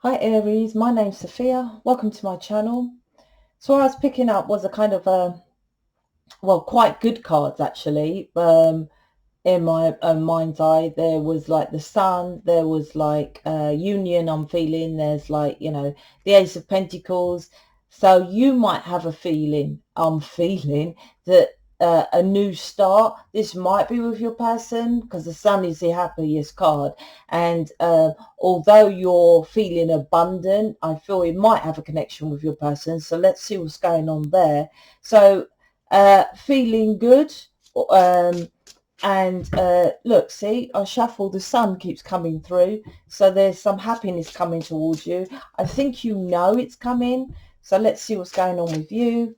Hi Aries, my name's Sophia. Welcome to my channel. So what I was picking up was a kind of quite good cards actually. In my mind's eye, there was like the Sun, there was like Union. I'm feeling there's like the Ace of Pentacles. So you might have a feeling. I'm feeling that a new start. This might be with your person because the Sun is the happiest card, and although you're feeling abundant, I feel it might have a connection with your person. So let's see what's going on there. So feeling good. And look, see, I shuffle, the Sun keeps coming through, so there's some happiness coming towards you. I think you know it's coming, so let's see what's going on with you.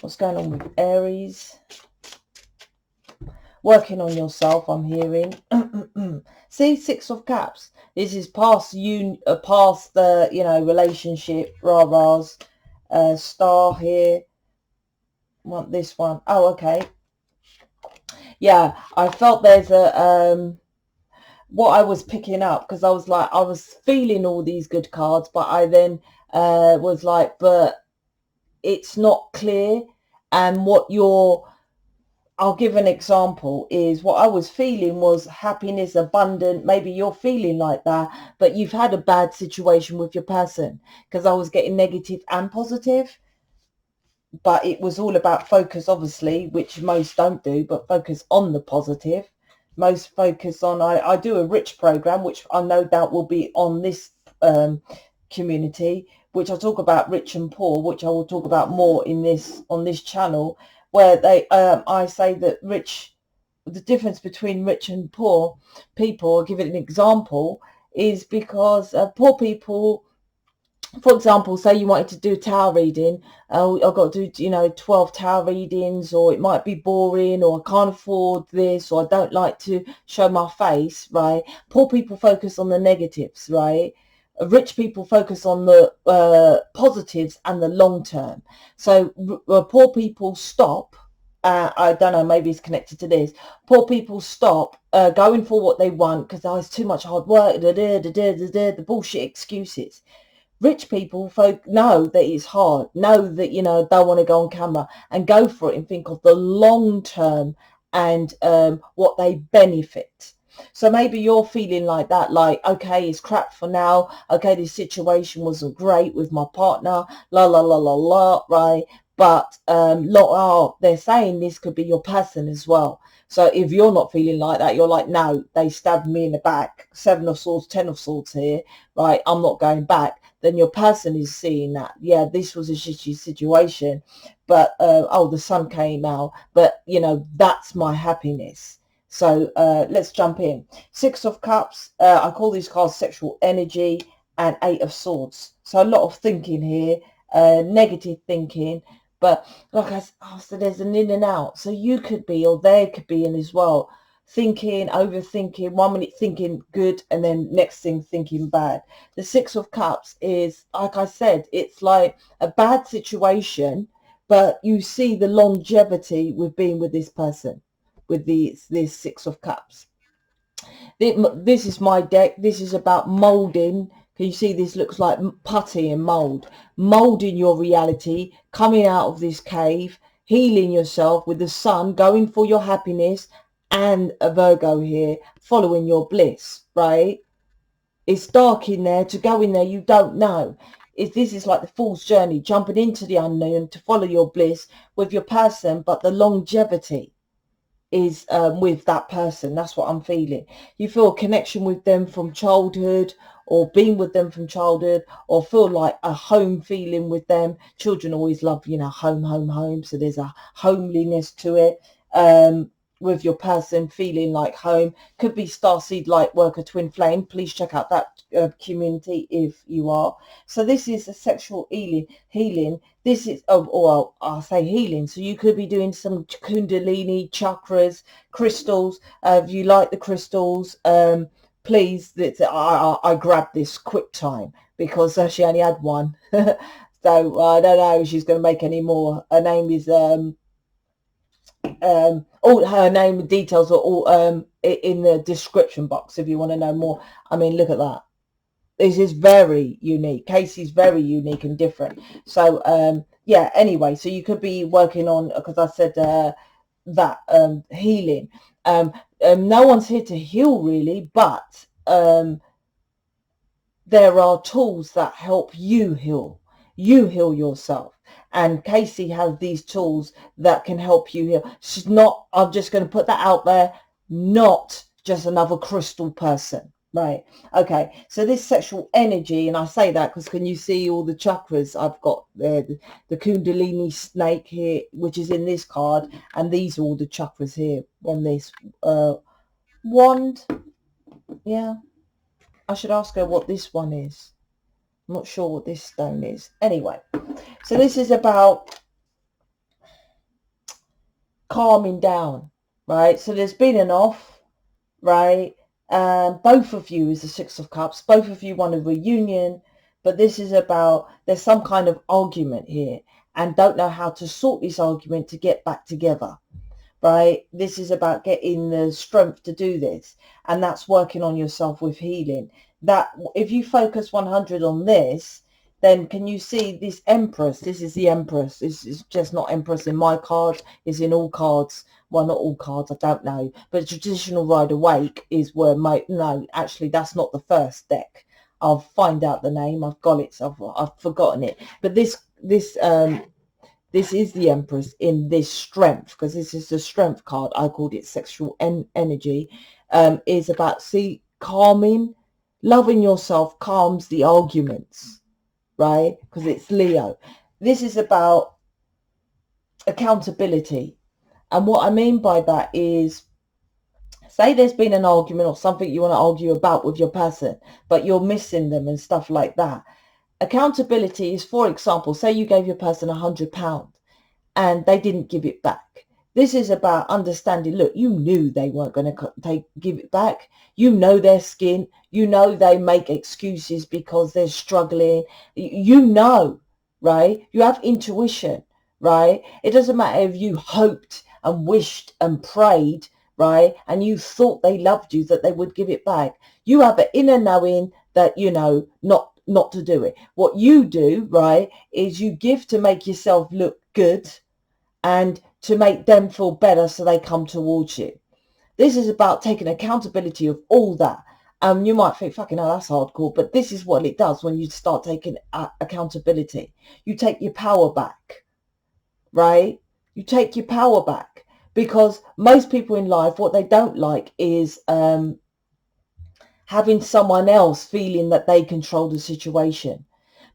What's going on with Aries? Working on yourself, I'm hearing. See, Six of Cups. This is past you, past the relationship. Rah-rahs. Star here. Want this one? Oh, okay. Yeah, I felt there's a what I was picking up, because I was feeling all these good cards, but I then was like, but it's not clear. And I'll give an example, is what I was feeling was happiness, abundant. Maybe you're feeling like that, but you've had a bad situation with your person, because I was getting negative and positive. But it was all about focus, obviously, which most don't do, but focus on the positive. Most focus on, I do a rich program, which I no doubt will be on this community, which I'll talk about rich and poor, which I will talk about more in on this channel, where I say that the difference between rich and poor people, I'll give it an example, is because poor people, for example, say you wanted to do tarot reading, I've got to do 12 tarot readings, or it might be boring, or I can't afford this, or I don't like to show my face, right? Poor people focus on the negatives, right? Rich people focus on the positives and the long term. So poor people stop. I don't know, maybe it's connected to this. Poor people stop going for what they want because it's too much hard work, the bullshit excuses. Rich people know that it's hard, know that don't want to go on camera, and go for it and think of the long term and what they benefit. So maybe you're feeling like that, like, okay, it's crap for now, okay, this situation wasn't great with my partner, la la la la la, right? But they're saying this could be your person as well. So if you're not feeling like that, you're like, no, they stabbed me in the back, 7 of swords, 10 of swords here, right? I'm not going back. Then your person is seeing that, yeah, this was a shitty situation, but the Sun came out, but that's my happiness. So let's jump in. Six of Cups, I call these cards sexual energy, and 8 of Swords. So a lot of thinking here, negative thinking, but like I said, there's an in and out. So you could be, or they could be in as well, thinking, overthinking, 1 minute thinking good, and then next thing thinking bad. The Six of Cups is, like I said, it's like a bad situation, but you see the longevity with being with this person, with this Six of Cups. This is my deck. This is about molding. Can you see this looks like putty and molding your reality, coming out of this cave, healing yourself with the Sun, going for your happiness, and a Virgo here, following your bliss, right? It's dark in there. To go in there, you don't know. This is like the fool's journey, jumping into the unknown to follow your bliss with your person, but the longevity is with that person. That's what I'm feeling. You feel a connection with them from childhood, or been with them from childhood, or feel like a home feeling with them. Children always love, home. So there's a homeliness to it. With your person feeling like home. Could be starseed, light worker, twin flame. Please check out that community if you are. So this is a sexual healing. This is, well, I'll say healing. So you could be doing some kundalini, chakras, crystals. If you like the crystals, please, I grabbed this quick time because she only had one. So I don't know if she's going to make any more. Her name is all her name and details are all in the description box if you want to know more. I mean, look at that. This is very unique. Casey's very unique and different. So yeah, anyway, so you could be working on, because I said that healing. No one's here to heal really, but there are tools that help you heal. You heal yourself. And Casey has these tools that can help you heal. She's not, I'm just going to put that out there, not just another crystal person. Right. Okay. So this sexual energy, and I say that because can you see all the chakras? I've got the Kundalini snake here, which is in this card. And these are all the chakras here on this wand. Yeah. I should ask her what this one is. I'm not sure what this stone is. Anyway, so this is about calming down, right? So there's been an off, right? Both of you is the Six of Cups. Both of you want a reunion, but this is about there's some kind of argument here and don't know how to sort this argument to get back together, right? This is about getting the strength to do this, and that's working on yourself with healing. That if you focus 100 on this, then can you see this Empress? This is the Empress. This is just not Empress in my cards. It's in all cards. Well, not all cards, I don't know. But Traditional Rider Waite is where no, actually, that's not the first deck. I'll find out the name. I've got it. So I've forgotten it. But this is the Empress in this strength, because this is the strength card. I called it sexual energy. Is about, calming, loving yourself calms the arguments, right? Because it's Leo. This is about accountability. And what I mean by that is, say there's been an argument or something you want to argue about with your person, but you're missing them and stuff like that. Accountability is, for example, say you gave your person £100 and they didn't give it back. This is about understanding, look, you knew they weren't going to give it back. You know their skin. You know they make excuses because they're struggling. You know, right? You have intuition, right? It doesn't matter if you hoped and wished and prayed, right? And you thought they loved you, that they would give it back. You have an inner knowing that, you know, not to do it. What you do, right, is you give to make yourself look good and to make them feel better so they come towards you. This is about taking accountability of all that. You might think, fucking hell, that's hardcore, but this is what it does when you start taking accountability. You take your power back, right? You take your power back, because most people in life, what they don't like is having someone else feeling that they control the situation.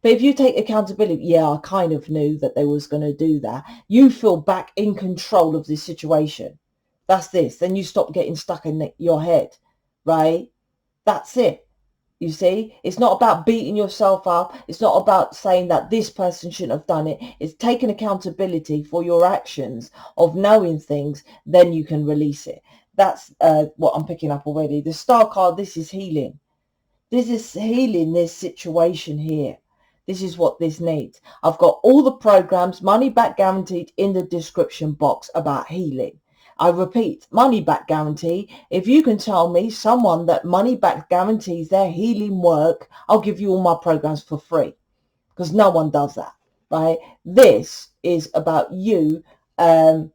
But if you take accountability, yeah, I kind of knew that they was going to do that. You feel back in control of this situation. That's this. Then you stop getting stuck in your head, right? That's it. You see, it's not about beating yourself up. It's not about saying that this person shouldn't have done it. It's taking accountability for your actions of knowing things. Then you can release it. That's what I'm picking up already. The Star card, this is healing. This is healing this situation here. This is what this needs. I've got all the programs, money back guaranteed, in the description box about healing. I repeat, money back guarantee. If you can tell me someone that money back guarantees their healing work, I'll give you all my programs for free, because no one does that, right? This is about you. Some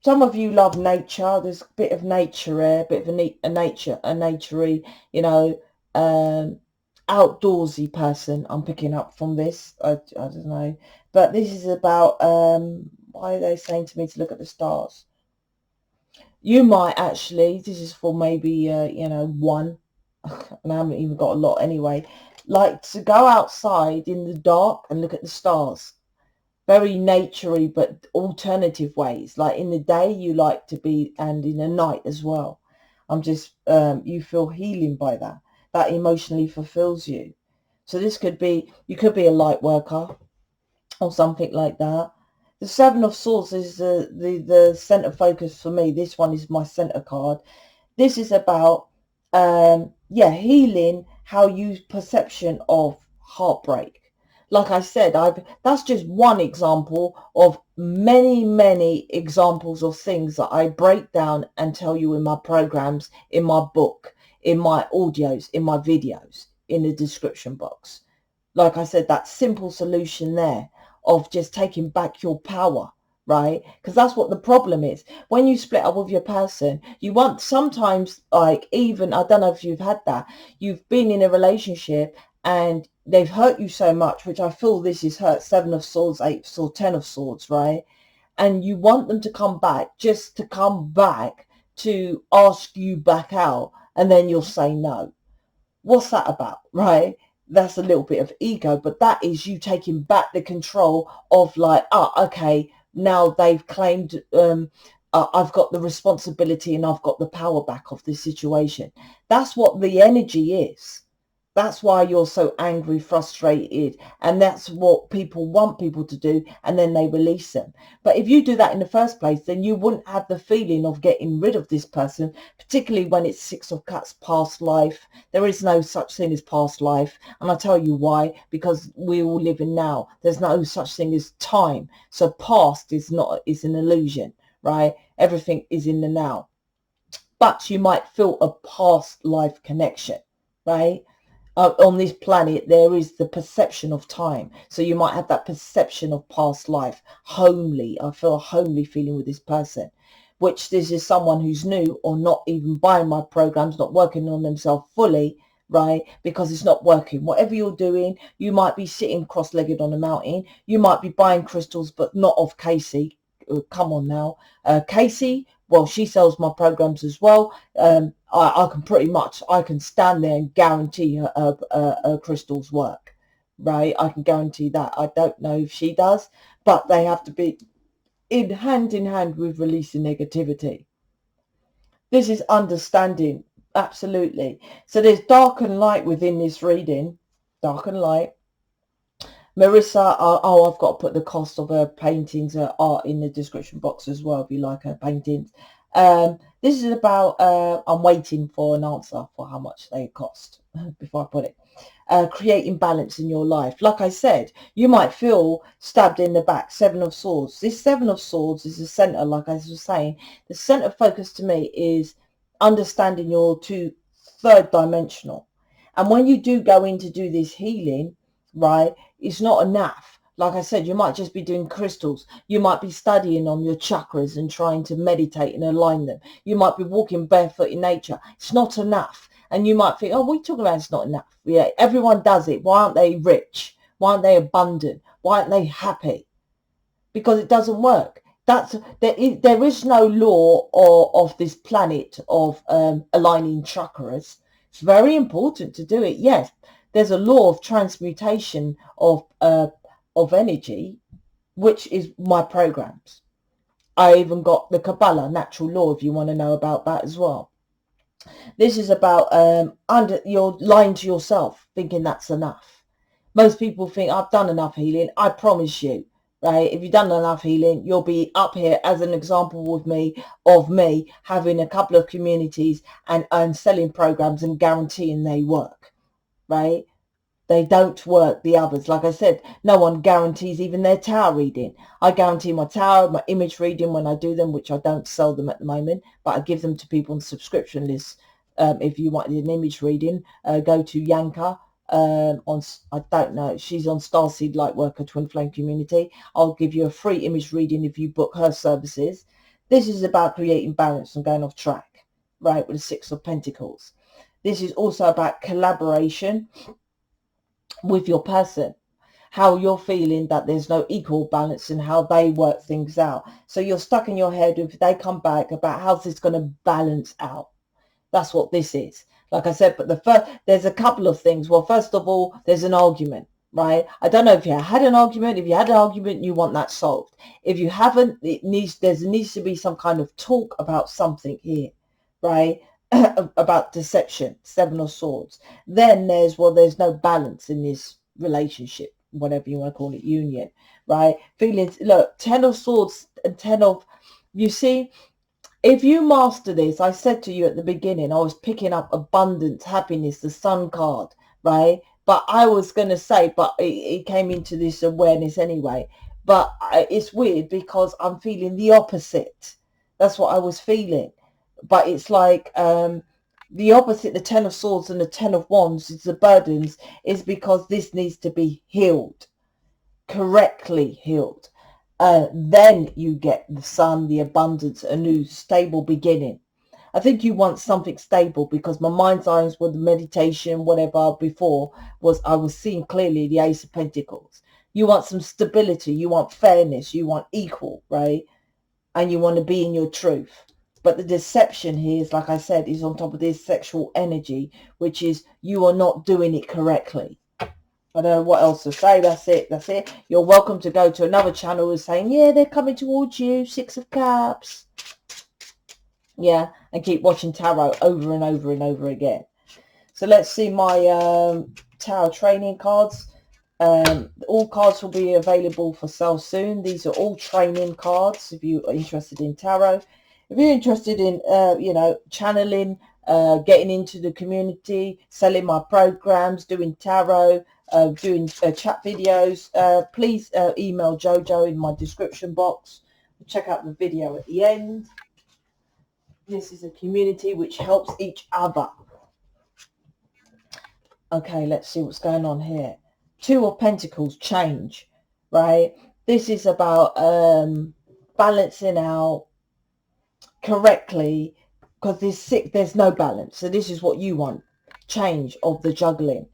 of you love nature. There's a bit of nature here, a bit of a naturey, you know, outdoorsy person I'm picking up from this. I don't know, but this is about why are they saying to me to look at the stars? You might actually, this is for maybe you know, one, and I haven't even got a lot anyway, like to go outside in the dark and look at the stars. Very naturey, but alternative ways. Like in the day you like to be, and in the night as well. I'm just you feel healing by that. That emotionally fulfills you. So this could be, you could be a light worker or something like that. The Seven of Swords is the center focus for me. This one is my center card. This is about yeah, healing how you perception of heartbreak. Like I said, that's just one example of many examples of things that I break down and tell you in my programs, in my book, in my audios, in my videos, in the description box. Like I said, that simple solution there of just taking back your power, right? Because that's what the problem is. When you split up with your person, you want sometimes, like, even, I don't know if you've had that, you've been in a relationship and they've hurt you so much, which I feel this is hurt, 7 of swords, 8 of swords, 10 of swords, right? And you want them to come back, just to come back to ask you back out, and then you'll say no. What's that about, right? That's a little bit of ego, but that is you taking back the control of, like, oh, okay, now they've claimed I've got the responsibility and I've got the power back of this situation. That's what the energy is. That's why you're so angry, frustrated, and that's what people want people to do, and then they release them. But if you do that in the first place, then you wouldn't have the feeling of getting rid of this person, particularly when it's 6 of Cups, past life. There is no such thing as past life, and I'll tell you why. Because we all live in now. There's no such thing as time. So past is an illusion, right? Everything is in the now. But you might feel a past life connection, right? On this planet, there is the perception of time. So you might have that perception of past life. Homely. I feel a homely feeling with this person, which this is someone who's new or not even buying my programs, not working on themselves fully, right? Because it's not working. Whatever you're doing, you might be sitting cross-legged on a mountain. You might be buying crystals, but not of Casey. Come on now. Casey, well, she sells my programs as well. I can pretty much, I can stand there and guarantee her crystals work, right? I can guarantee that. I don't know if she does, but they have to be in hand with releasing negativity. This is understanding, absolutely. So there's dark and light within this reading, dark and light. Marissa, oh, I've got to put the cost of her paintings, her art in the description box as well, if you like her paintings. This is about, I'm waiting for an answer for how much they cost before I put it. Creating balance in your life. Like I said, you might feel stabbed in the back. 7 of Swords. This 7 of Swords is the center, like I was saying. The center focus to me is understanding your third dimensional. And when you do go in to do this healing, right, it's not enough. Like I said, you might just be doing crystals. You might be studying on your chakras and trying to meditate and align them. You might be walking barefoot in nature. It's not enough. And you might think, oh, what are you talking about? It's not enough. Yeah, everyone does it. Why aren't they rich? Why aren't they abundant? Why aren't they happy? Because it doesn't work. There is no law of this planet of aligning chakras. It's very important to do it. Yes, there's a law of transmutation of energy, which is my programs. I even got the Kabbalah, natural law, if you want to know about that as well. This is about you're lying to yourself, thinking that's enough. Most people think, I've done enough healing. I promise you, right? If you've done enough healing, you'll be up here as an example with me of me having a couple of communities and selling programs and guaranteeing they work, right? They don't work, the others. Like I said, no one guarantees even their tarot reading. I guarantee my tarot, my image reading when I do them, which I don't sell them at the moment, but I give them to people on subscription lists. If you wanted an image reading, go to Yanka. I don't know, she's on Starseed Lightworker Twin Flame Community. I'll give you a free image reading if you book her services. This is about creating balance and going off track, right, with the 6 of Pentacles. This is also about collaboration with your person, how you're feeling that there's no equal balance and how they work things out. So you're stuck in your head if they come back about how's this going to balance out. That's what this is. Like I said, but there's a couple of things. Well, first of all, there's an argument, right? I don't know if you had an argument. If you had an argument, you want that solved. If you haven't, there needs to be some kind of talk about something here, right? About deception, 7 of Swords. Then there's no balance in this relationship, whatever you want to call it, union, right? Feelings, look, 10 of Swords and 10 of, you see, if you master this, I said to you at the beginning, I was picking up abundance, happiness, the Sun card, right? But I was going to say, but it came into this awareness anyway. But it's weird because I'm feeling the opposite. That's what I was feeling. But it's like the opposite, the Ten of Swords and the Ten of Wands, is the burdens, is because this needs to be healed, correctly healed. Then you get the sun, the abundance, a new stable beginning. I think you want something stable, because my mind's eyes with the meditation, whatever before, was I was seeing clearly the Ace of Pentacles. You want some stability, you want fairness, you want equal, right? And you want to be in your truth. But the deception here is, like I said, is on top of this sexual energy, which is you are not doing it correctly. I don't know what else to say. That's it. That's it. You're welcome to go to another channel who's saying, yeah, they're coming towards you. Six of Cups. Yeah, and keep watching tarot over and over and over again. So let's see my tarot training cards. All cards will be available for sale soon. These are all training cards if you are interested in tarot. If you're interested in, you know, channeling, getting into the community, selling my programs, doing tarot, doing chat videos, please email Jojo in my description box. Check out the video at the end. This is a community which helps each other. Okay, let's see what's going on here. Two of Pentacles, change, right? This is about balancing out correctly, because there's no balance. So this is what you want, change of the juggling.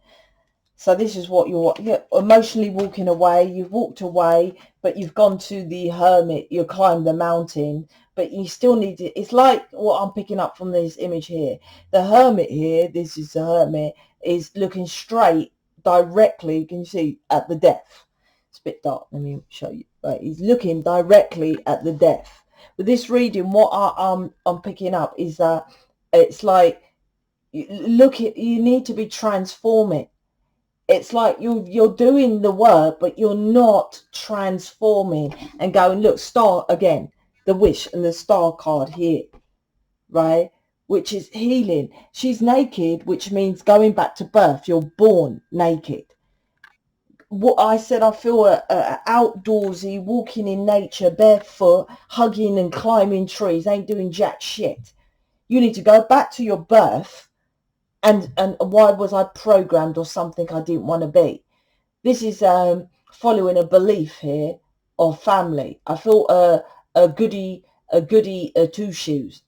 So this is what you're emotionally walking away. You've walked away, but you've gone to the hermit. You climbed the mountain, but you still need it. It's like what I'm picking up from this image here. The hermit here, this is the hermit, is looking straight, directly, can you see, at the death. It's a bit dark. Let me show you. Right, he's looking directly at the death. With this reading, what I'm picking up is that it's like, you need to be transforming. It's like you're doing the work, but you're not transforming and going, look, star again, the wish and the star card here, right? Which is healing. She's naked, which means going back to birth. You're born naked. What I said, I feel outdoorsy, walking in nature, barefoot, hugging and climbing trees, ain't doing jack shit. You need to go back to your birth. And why was I programmed or something I didn't want to be? This is following a belief here of family. I feel a goody two shoes,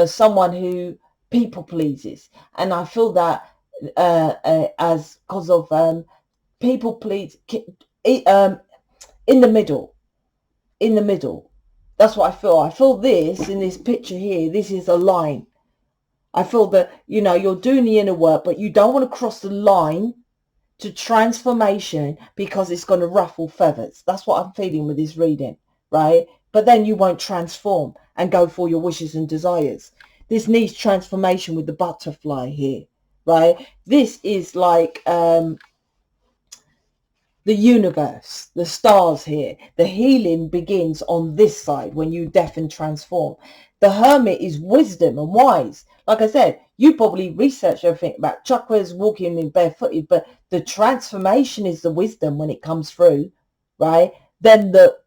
someone who people pleases, and I feel that as because of people please in the middle. That's what I feel. I feel this in this picture here. This is a line. I feel that, you know, you're doing the inner work, but you don't want to cross the line to transformation because it's going to ruffle feathers. That's what I'm feeling with this reading, right? But then you won't transform and go for your wishes and desires. This needs transformation with the butterfly here, right? This is like the universe, the stars here. The healing begins on this side when you deafen and transform. The hermit is wisdom and wise. Like I said, you probably research everything about chakras, walking in barefooted, but the transformation is the wisdom when it comes through, right? Then the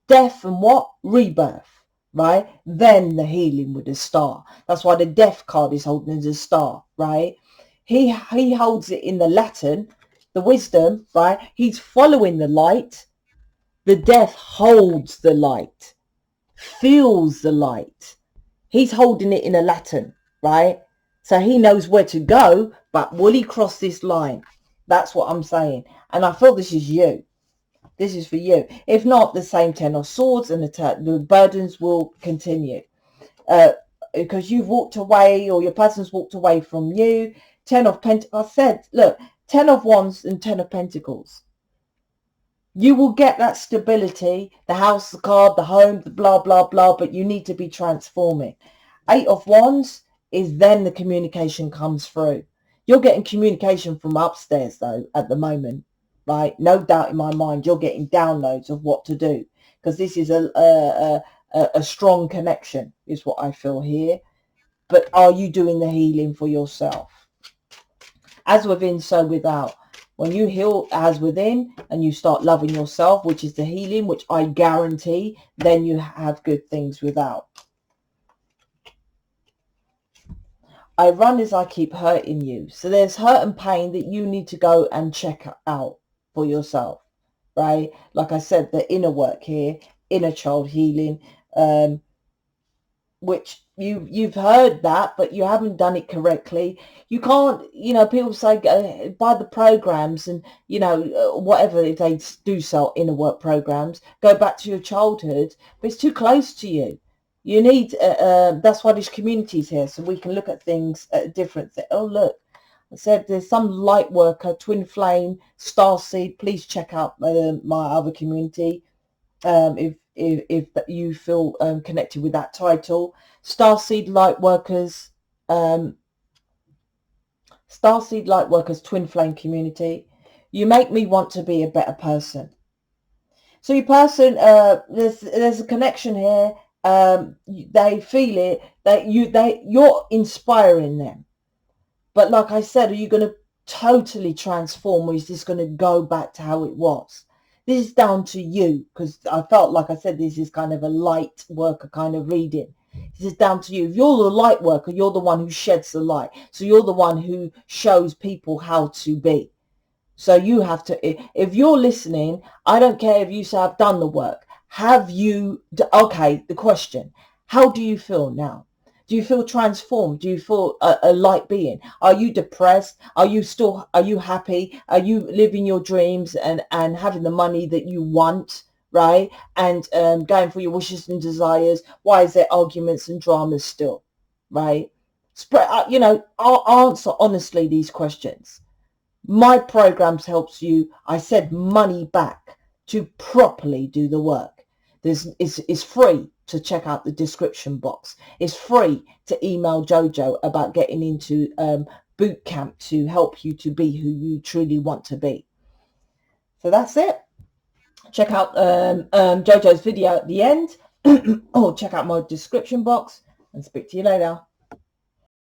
death and what? Rebirth, right? Then the healing with the star. That's why the death card is holding the star, right? He holds it in the Latin, the wisdom, right? He's following the light. The death holds the light, feels the light. He's holding it in a Latin, right? So he knows where to go, but will he cross this line? That's what I'm saying. And I feel this is you. This is for you. If not, the same Ten of Swords and the burdens will continue. Because you've walked away, or your person's walked away from you. Ten of Pentacles. I said, look, Ten of Wands and Ten of Pentacles. You will get that stability, the house, the car, the home, the blah, blah, blah, but you need to be transforming. Eight of Wands is then the communication comes through. You're getting communication from upstairs, though, at the moment, right? No doubt in my mind, you're getting downloads of what to do, because this is a strong connection, is what I feel here. But are you doing the healing for yourself? As within, so without. When you heal as within and you start loving yourself, which is the healing, which I guarantee, then you have good things without. I run as I keep hurting you. So there's hurt and pain that you need to go and check out for yourself, right? Like I said, the inner work here, inner child healing, which you've heard that, but you haven't done it correctly. You can't, people say buy the programs and, whatever, if they do sell inner work programs, go back to your childhood, but it's too close to you. You need, that's why this community is here, so we can look at things at different. Oh, look, I said there's some light worker, twin flame, starseed. Please check out my other community if you feel connected with that title. Starseed light workers, twin flame community. You make me want to be a better person. So your person, there's a connection here. They feel it, that you're inspiring them. But like I said, are you going to totally transform, or is this going to go back to how it was? This is down to you, because I felt, like I said, this is kind of a light worker kind of reading. This is down to you. If you're the light worker, you're the one who sheds the light. So you're the one who shows people how to be. So you have to, if you're listening, I don't care if you say I've done the work. Have you, okay, the question, how do you feel now? Do you feel transformed? Do you feel a light being? Are you depressed? Are you happy? Are you living your dreams and having the money that you want, right? And going for your wishes and desires? Why is there arguments and dramas still, right? Spread, I'll answer honestly these questions. My programs helps you, I said, money back to properly do the work. It's free to check out the description box. It's free to email Jojo about getting into boot camp to help you to be who you truly want to be. So that's it. Check out Jojo's video at the end or check out my description box, and speak to you later.